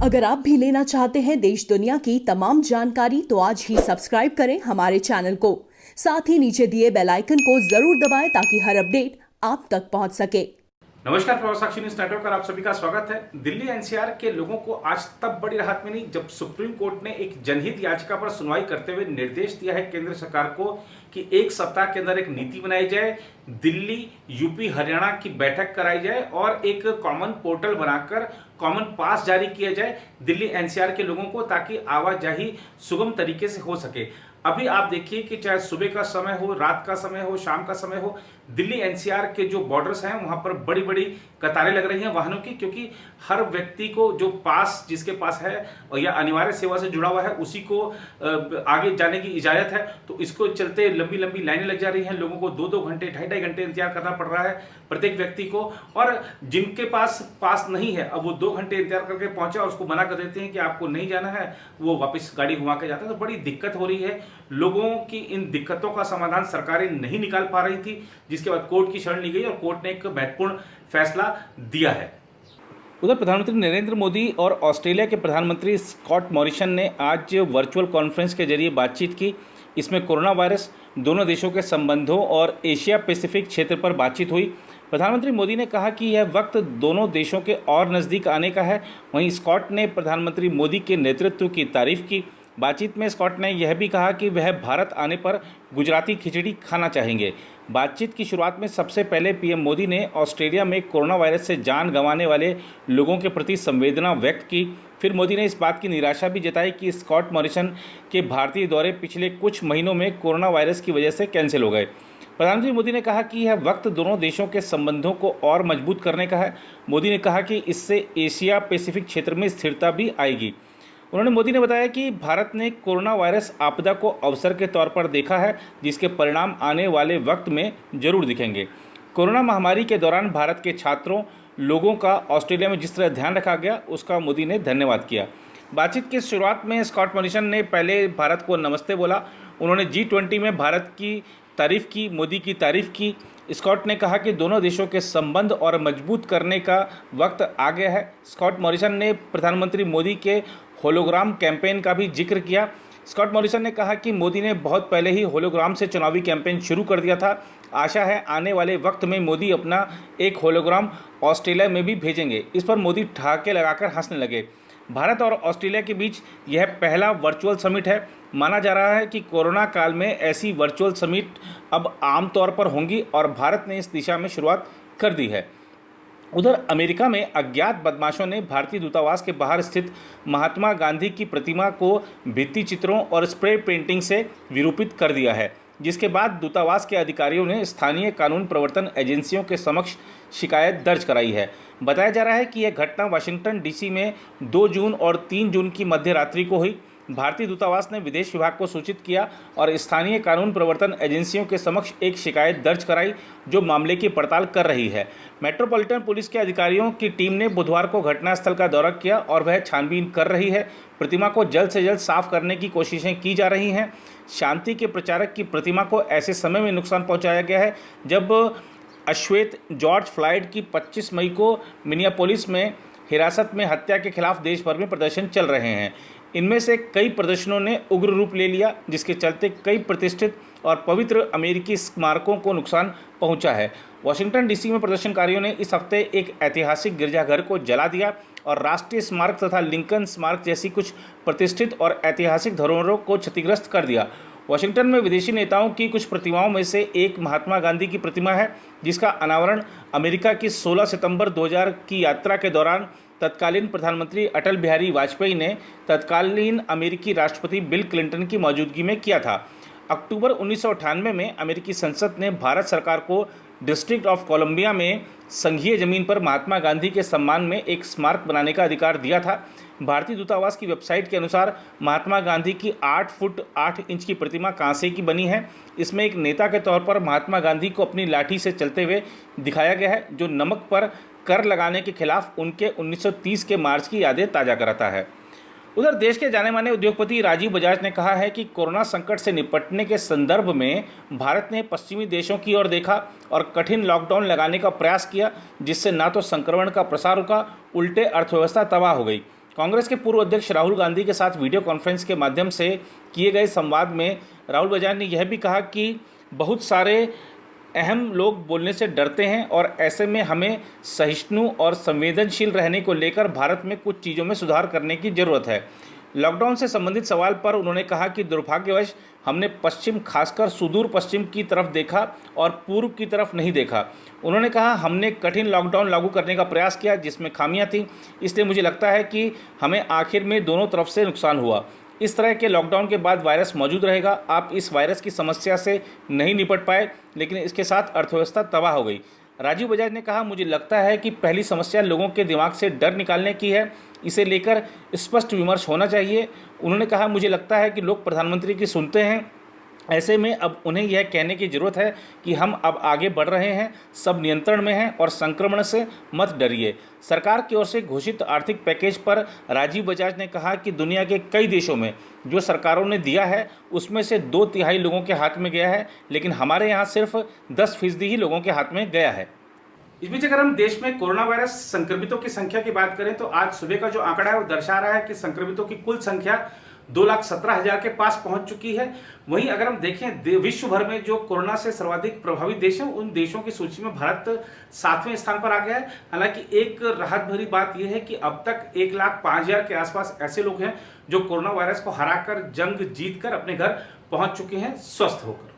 अगर आप भी लेना चाहते हैं देश दुनिया की तमाम जानकारी तो आज ही सब्सक्राइब करें हमारे चैनल को। साथ ही नीचे दिए बेल आइकन को जरूर दबाएं ताकि हर अपडेट आप तक पहुंच सके। नमस्कार, प्रभाव साक्षी न्यूज नेटवर्क पर आप सभी का स्वागत है। दिल्ली एनसीआर के लोगों को आज तब बड़ी राहत मिली जब सुप्रीम कोर्ट ने एक जनहित याचिका पर सुनवाई करते हुए निर्देश दिया है केंद्र सरकार को कि एक सप्ताह के अंदर एक नीति बनाई जाए, दिल्ली, यूपी, हरियाणा की बैठक कराई जाए और एक कॉमन पोर्टल बनाकर कॉमन पास जारी किया जाए दिल्ली एनसीआर के लोगों को, ताकि आवाजाही सुगम तरीके से हो सके। अभी आप देखिए कि चाहे सुबह का समय हो, रात का समय हो, शाम का समय हो, दिल्ली एनसीआर के जो बॉर्डर्स हैं वहां पर बड़ी बड़ी कतारें लग रही हैं वाहनों की, क्योंकि हर व्यक्ति को जो पास जिसके पास है या अनिवार्य सेवा से जुड़ा हुआ है उसी को आगे जाने की इजाजत है। तो इसको चलते लंबी लंबी लाइनें लग जा रही हैं, लोगों को 2-2 घंटे, 2.5 घंटे इंतजार करना पड़ रहा है प्रत्येक व्यक्ति को। और जिनके पास पास नहीं है, अब वो 2 घंटे इंतजार करके पहुंचे और उसको मना कर देते हैं कि आपको नहीं जाना है, वो वापस गाड़ी घुमा के जाता है। तो बड़ी दिक्कत हो रही है लोगों की। इन दिक्कतों का समाधान सरकारें नहीं निकाल पा रही थी, जिसके बाद कोर्ट की शरण ली गई और कोर्ट ने एक महत्वपूर्ण फैसला दिया है। उधर प्रधानमंत्री नरेंद्र मोदी और ऑस्ट्रेलिया के प्रधानमंत्री स्कॉट मॉरिसन ने आज वर्चुअल कॉन्फ्रेंस के जरिए बातचीत की। इसमें कोरोना वायरस, दोनों देशों के संबंधों और एशिया पैसिफिक क्षेत्र पर बातचीत हुई। प्रधानमंत्री मोदी ने कहा कि यह वक्त दोनों देशों के और नज़दीक आने का है। वहीं स्कॉट ने प्रधानमंत्री मोदी के नेतृत्व की तारीफ की। बातचीत में स्कॉट ने यह भी कहा कि वह भारत आने पर गुजराती खिचड़ी खाना चाहेंगे। बातचीत की शुरुआत में सबसे पहले पीएम मोदी ने ऑस्ट्रेलिया में कोरोना वायरस से जान गंवाने वाले लोगों के प्रति संवेदना व्यक्त की। फिर मोदी ने इस बात की निराशा भी जताई कि स्कॉट मॉरिसन के भारतीय दौरे पिछले कुछ महीनों में कोरोना वायरस की वजह से कैंसिल हो गए। प्रधानमंत्री मोदी ने कहा कि यह वक्त दोनों देशों के संबंधों को और मजबूत करने का है। मोदी ने कहा कि इससे एशिया पैसिफिक क्षेत्र में स्थिरता भी आएगी। मोदी ने बताया कि भारत ने कोरोना वायरस आपदा को अवसर के तौर पर देखा है, जिसके परिणाम आने वाले वक्त में जरूर दिखेंगे। कोरोना महामारी के दौरान भारत के छात्रों, लोगों का ऑस्ट्रेलिया में जिस तरह ध्यान रखा गया, उसका मोदी ने धन्यवाद किया। बातचीत की शुरुआत में स्कॉट मॉरिसन ने पहले भारत को नमस्ते बोला। उन्होंने G20 में भारत की तारीफ की, मोदी की तारीफ की। स्कॉट ने कहा कि दोनों देशों के संबंध और मजबूत करने का वक्त आ गया है। स्कॉट मॉरिसन ने प्रधानमंत्री मोदी के होलोग्राम कैंपेन का भी जिक्र किया। स्कॉट मॉरिसन ने कहा कि मोदी ने बहुत पहले ही होलोग्राम से चुनावी कैंपेन शुरू कर दिया था। आशा है आने वाले वक्त में मोदी अपना एक होलोग्राम ऑस्ट्रेलिया में भी भेजेंगे। इस पर मोदी ठहाके लगाकर हंसने लगे। भारत और ऑस्ट्रेलिया के बीच यह पहला वर्चुअल समिट है। माना जा रहा है कि कोरोना काल में ऐसी वर्चुअल समिट अब आमतौर पर होंगी और भारत ने इस दिशा में शुरुआत कर दी है। उधर अमेरिका में अज्ञात बदमाशों ने भारतीय दूतावास के बाहर स्थित महात्मा गांधी की प्रतिमा को भित्ति चित्रों और स्प्रे पेंटिंग से विरूपित कर दिया है, जिसके बाद दूतावास के अधिकारियों ने स्थानीय कानून प्रवर्तन एजेंसियों के समक्ष शिकायत दर्ज कराई है। बताया जा रहा है कि यह घटना वाशिंगटन डीसी में 2 जून और 3 जून की मध्य रात्रि को हुई। भारतीय दूतावास ने विदेश विभाग को सूचित किया और स्थानीय कानून प्रवर्तन एजेंसियों के समक्ष एक शिकायत दर्ज कराई, जो मामले की पड़ताल कर रही है। मेट्रोपॉलिटन पुलिस के अधिकारियों की टीम ने बुधवार को घटनास्थल का दौरा किया और वह छानबीन कर रही है। प्रतिमा को जल्द से जल्द साफ करने की कोशिशें की जा रही हैं। शांति के प्रचारक की प्रतिमा को ऐसे समय में नुकसान पहुँचाया गया है जब अश्वेत जॉर्ज फ्लॉयड की 25 मई को मिनियापोलिस में हिरासत में हत्या के खिलाफ देश भर में प्रदर्शन चल रहे हैं। इनमें से कई प्रदर्शनों ने उग्र रूप ले लिया, जिसके चलते कई प्रतिष्ठित और पवित्र अमेरिकी स्मारकों को नुकसान पहुंचा है। वाशिंगटन डीसी में प्रदर्शनकारियों ने इस हफ्ते एक ऐतिहासिक गिरजाघर को जला दिया और राष्ट्रीय स्मारक तथा लिंकन स्मारक जैसी कुछ प्रतिष्ठित और ऐतिहासिक धरोहरों को क्षतिग्रस्त कर दिया। वाशिंगटन में विदेशी नेताओं की कुछ प्रतिमाओं में से एक महात्मा गांधी की प्रतिमा है, जिसका अनावरण अमेरिका की 16 सितंबर 2000 की यात्रा के दौरान तत्कालीन प्रधानमंत्री अटल बिहारी वाजपेयी ने तत्कालीन अमेरिकी राष्ट्रपति बिल क्लिंटन की मौजूदगी में किया था। अक्टूबर 1998 में अमेरिकी संसद ने भारत सरकार को डिस्ट्रिक्ट ऑफ कोलंबिया में संघीय जमीन पर महात्मा गांधी के सम्मान में एक स्मारक बनाने का अधिकार दिया था। भारतीय दूतावास की वेबसाइट के अनुसार महात्मा गांधी की 8 फुट 8 इंच की प्रतिमा कांसे की बनी है। इसमें एक नेता के तौर पर महात्मा गांधी को अपनी लाठी से चलते हुए दिखाया गया है, जो नमक पर कर लगाने के खिलाफ उनके 1930 के मार्च की यादें ताज़ा कराता है। उधर देश के जाने माने उद्योगपति राजीव बजाज ने कहा है कि कोरोना संकट से निपटने के संदर्भ में भारत ने पश्चिमी देशों की ओर देखा और कठिन लॉकडाउन लगाने का प्रयास किया, जिससे न तो संक्रमण का प्रसार रुका, उल्टे अर्थव्यवस्था तबाह हो गई। कांग्रेस के पूर्व अध्यक्ष राहुल गांधी के साथ वीडियो कॉन्फ्रेंस के माध्यम से किए गए संवाद में राहुल बजाज ने यह भी कहा कि बहुत सारे अहम लोग बोलने से डरते हैं और ऐसे में हमें सहिष्णु और संवेदनशील रहने को लेकर भारत में कुछ चीज़ों में सुधार करने की ज़रूरत है। लॉकडाउन से संबंधित सवाल पर उन्होंने कहा कि दुर्भाग्यवश हमने पश्चिम, खासकर सुदूर पश्चिम की तरफ देखा और पूर्व की तरफ नहीं देखा। उन्होंने कहा हमने कठिन लॉकडाउन लागू करने का प्रयास किया जिसमें खामियां थीं, इसलिए मुझे लगता है कि हमें आखिर में दोनों तरफ से नुकसान हुआ। इस तरह के लॉकडाउन के बाद वायरस मौजूद रहेगा। आप इस वायरस की समस्या से नहीं निपट पाए, लेकिन इसके साथ अर्थव्यवस्था तबाह हो गई। राजीव बजाज ने कहा मुझे लगता है कि पहली समस्या लोगों के दिमाग से डर निकालने की है, इसे लेकर स्पष्ट विमर्श होना चाहिए। उन्होंने कहा मुझे लगता है कि लोग प्रधानमंत्री की सुनते हैं, ऐसे में अब उन्हें यह कहने की ज़रूरत है कि हम अब आगे बढ़ रहे हैं, सब नियंत्रण में हैं और संक्रमण से मत डरिए। सरकार की ओर से घोषित आर्थिक पैकेज पर राजीव बजाज ने कहा कि दुनिया के कई देशों में जो सरकारों ने दिया है उसमें से 2/3 लोगों के हाथ में गया है, लेकिन हमारे यहाँ सिर्फ 10% ही लोगों के हाथ में गया है। इस बीच अगर हम देश में कोरोना वायरस संक्रमितों की संख्या की बात करें तो आज सुबह का जो आंकड़ा है वो दर्शा रहा है कि संक्रमितों की कुल संख्या 2,17,000 के पास पहुंच चुकी है। वहीं अगर हम देखें विश्व भर में जो कोरोना से सर्वाधिक प्रभावित देश हैं, उन देशों की सूची में भारत 7वें स्थान पर आ गया है। हालांकि एक राहत भरी बात यह है कि अब तक 1,05,000 के आसपास ऐसे लोग हैं जो कोरोना वायरस को हराकर, जंग जीतकर अपने घर पहुंच चुके हैं स्वस्थ होकर।